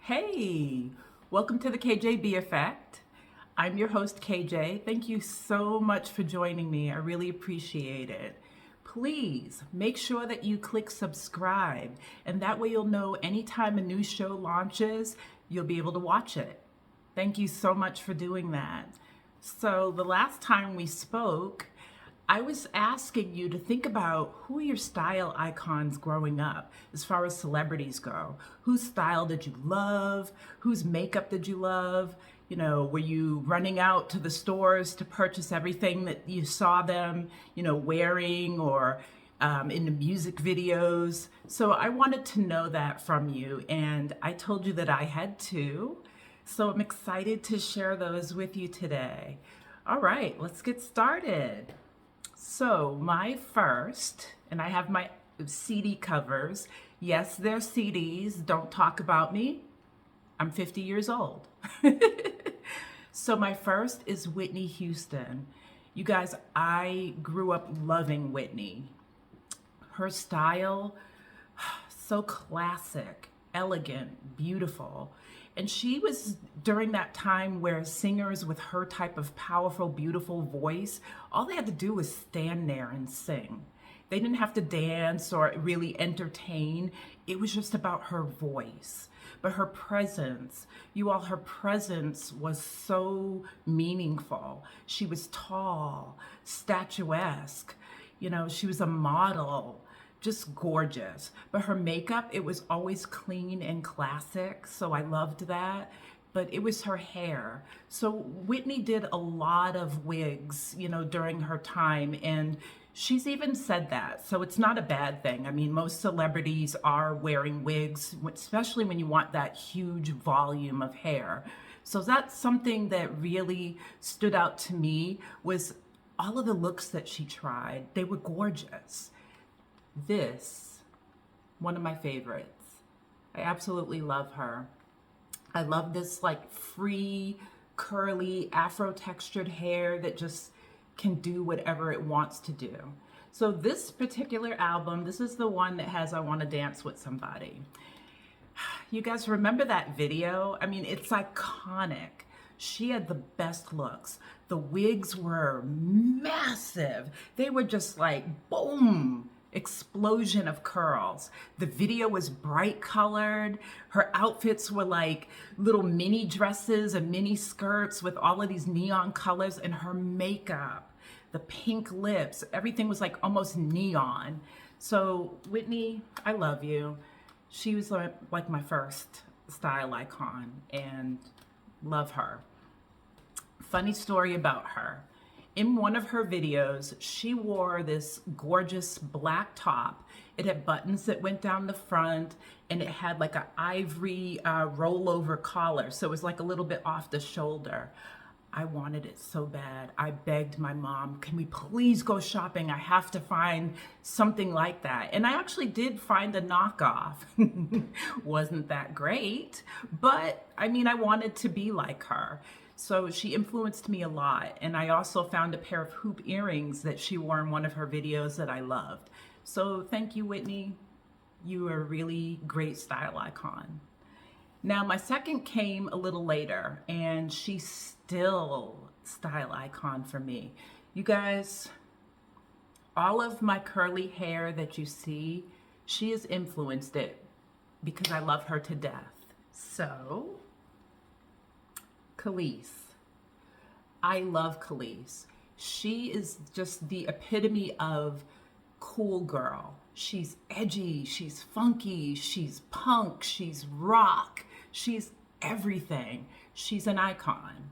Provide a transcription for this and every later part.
Hey, welcome to the KJB Effect. I'm your host, KJ. Thank you so much for joining me. I really appreciate it. Please make sure that you click subscribe, and that way you'll know anytime a new show launches, you'll be able to watch it. Thank you so much for doing that. So, the last time we spoke, I was asking you to think about who are your style icons growing up as far as celebrities go. Whose style did you love? Whose makeup did you love? Were you running out to the stores to purchase everything that you saw them, wearing or in the music videos? So I wanted to know that from you, and I told you that I had two. So I'm excited to share those with you today. All right, let's get started. So my first, and I have my CD covers. Yes, they're CDs. Don't talk about me. I'm 50 years old. So my first is Whitney Houston. You guys, I grew up loving Whitney. Her style, so classic, elegant, beautiful. And she was during that time where singers with her type of powerful, beautiful voice, all they had to do was stand there and sing. They didn't have to dance or really entertain. It was just about her voice. But her presence, her presence was so meaningful. She was tall, statuesque. She was a model, just gorgeous. But her makeup, it was always clean and classic, so I loved that. But it was her hair. So Whitney did a lot of wigs, during her time, and she's even said that. So it's not a bad thing. I mean, most celebrities are wearing wigs, especially when you want that huge volume of hair. So that's something that really stood out to me was all of the looks that she tried. They were gorgeous. This, one of my favorites. I absolutely love her. I love this like free, curly, Afro textured hair that just can do whatever it wants to do. So this particular album, this is the one that has I Want to Dance with Somebody. You guys remember that video? I mean, it's iconic. She had the best looks. The wigs were massive. They were just like, boom, explosion of curls. The video was bright colored. Her outfits were like little mini dresses and mini skirts with all of these neon colors, and her makeup, the pink lips, everything was like almost neon. So Whitney, I love you. She was like my first style icon, and love her. Funny story about her. In one of her videos, she wore this gorgeous black top. It had buttons that went down the front, and it had like an ivory rollover collar. So it was like a little bit off the shoulder. I wanted it so bad. I begged my mom, can we please go shopping? I have to find something like that. And I actually did find a knockoff. Wasn't that great, but I mean, I wanted to be like her. So she influenced me a lot. And I also found a pair of hoop earrings that she wore in one of her videos that I loved. So thank you, Whitney. You are a really great style icon. Now, my second came a little later, and she's still style icon for me. You guys, all of my curly hair that you see, she has influenced it because I love her to death. So, Kelis. I love Kelis. She is just the epitome of cool girl. She's edgy, she's funky, she's punk, she's rock, she's everything. She's an icon.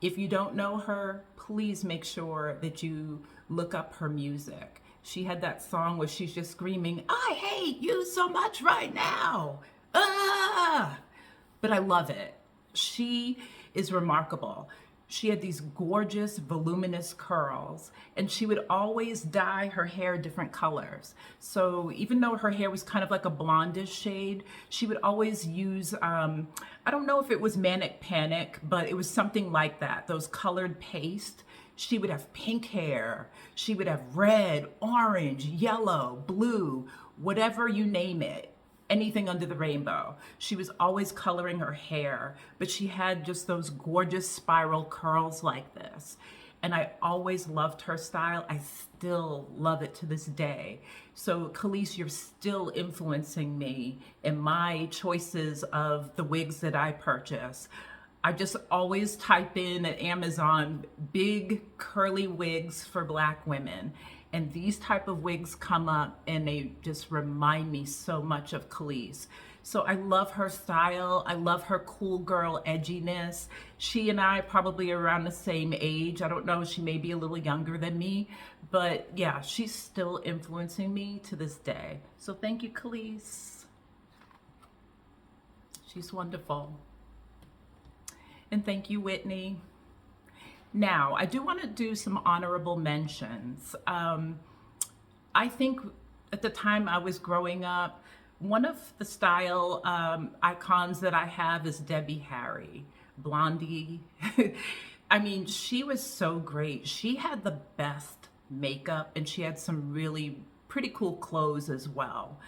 If you don't know her, please make sure that you look up her music. She had that song where she's just screaming, I hate you so much right now. Ah! But I love it. She is remarkable. She had these gorgeous, voluminous curls, and she would always dye her hair different colors. So even though her hair was kind of like a blondish shade, she would always use, I don't know if it was Manic Panic, but it was something like that, those colored paste. She would have pink hair. She would have red, orange, yellow, blue, whatever you name it. anything under the rainbow. She was always coloring her hair, but she had just those gorgeous spiral curls like this. And I always loved her style. I still love it to this day. So Khalees, you're still influencing me in my choices of the wigs that I purchase. I just always type in at Amazon, big curly wigs for Black women. And these type of wigs come up and they just remind me so much of Khalees. So I love her style. I love her cool girl edginess. She and I probably around the same age. I don't know, she may be a little younger than me, but yeah, she's still influencing me to this day. So thank you, Khalees. She's wonderful. And thank you, Whitney. Now, I do want to do some honorable mentions. I think at the time I was growing up, one of the style icons that I have is Debbie Harry, Blondie. I mean, she was so great. She had the best makeup and she had some really pretty cool clothes as well.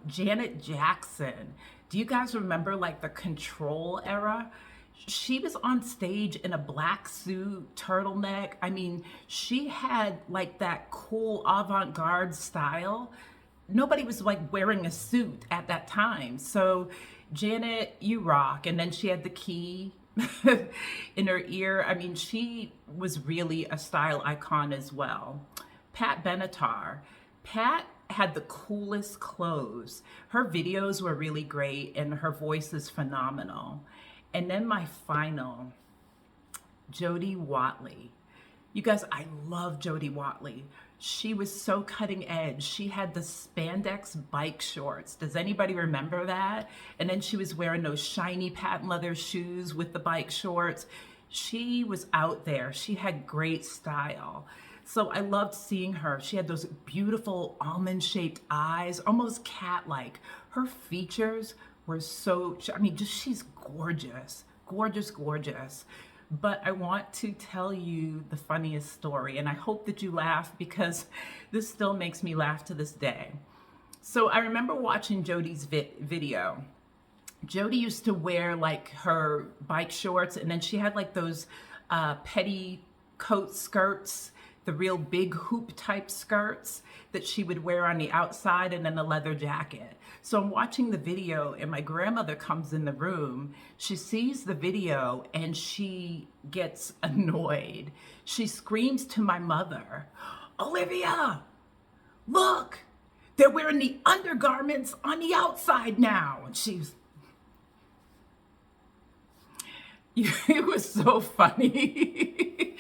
Janet Jackson. Do you guys remember like the Control era? She was on stage in a black suit, turtleneck. I mean, she had like that cool avant-garde style. Nobody was like wearing a suit at that time. So Janet, you rock. And then she had the key in her ear. I mean, she was really a style icon as well. Pat Benatar. Pat had the coolest clothes. Her videos were really great and her voice is phenomenal. And then my final, Jody Watley. You guys, I love Jody Watley. She was so cutting edge. She had the spandex bike shorts. Does anybody remember that? And then she was wearing those shiny patent leather shoes with the bike shorts. She was out there. She had great style. So I loved seeing her. She had those beautiful almond-shaped eyes, almost cat-like. Her features were so, I mean, just she's gorgeous, gorgeous, gorgeous. But I want to tell you the funniest story, and I hope that you laugh because this still makes me laugh to this day. So I remember watching Jody's video. Jody used to wear like her bike shorts, and then she had like those petticoat skirts, the real big hoop type skirts that she would wear on the outside, and then the leather jacket. So I'm watching the video and my grandmother comes in the room. She sees the video and she gets annoyed. She screams to my mother, "Olivia, look, they're wearing the undergarments on the outside now." And she's, it was so funny.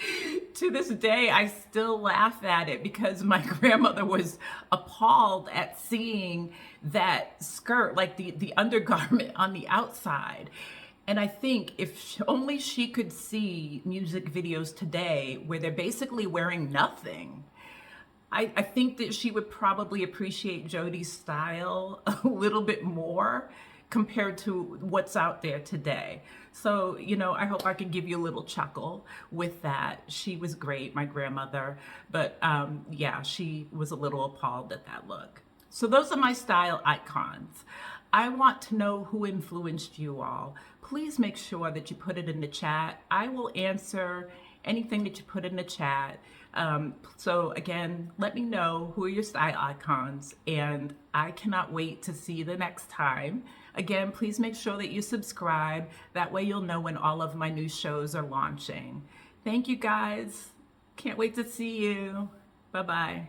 To this day, I still laugh at it because my grandmother was appalled at seeing that skirt, like the undergarment on the outside. And I think if only she could see music videos today where they're basically wearing nothing, I think that she would probably appreciate Jody's style a little bit more compared to what's out there today. So, you know, I hope I can give you a little chuckle with that. She was great, my grandmother, but yeah, she was a little appalled at that look. So those are my style icons. I want to know who influenced you all. Please make sure that you put it in the chat. I will answer anything that you put in the chat. So again, let me know who are your style icons, and I cannot wait to see you the next time. Again, please make sure that you subscribe. That way you'll know when all of my new shows are launching. Thank you guys. Can't wait to see you. Bye-bye.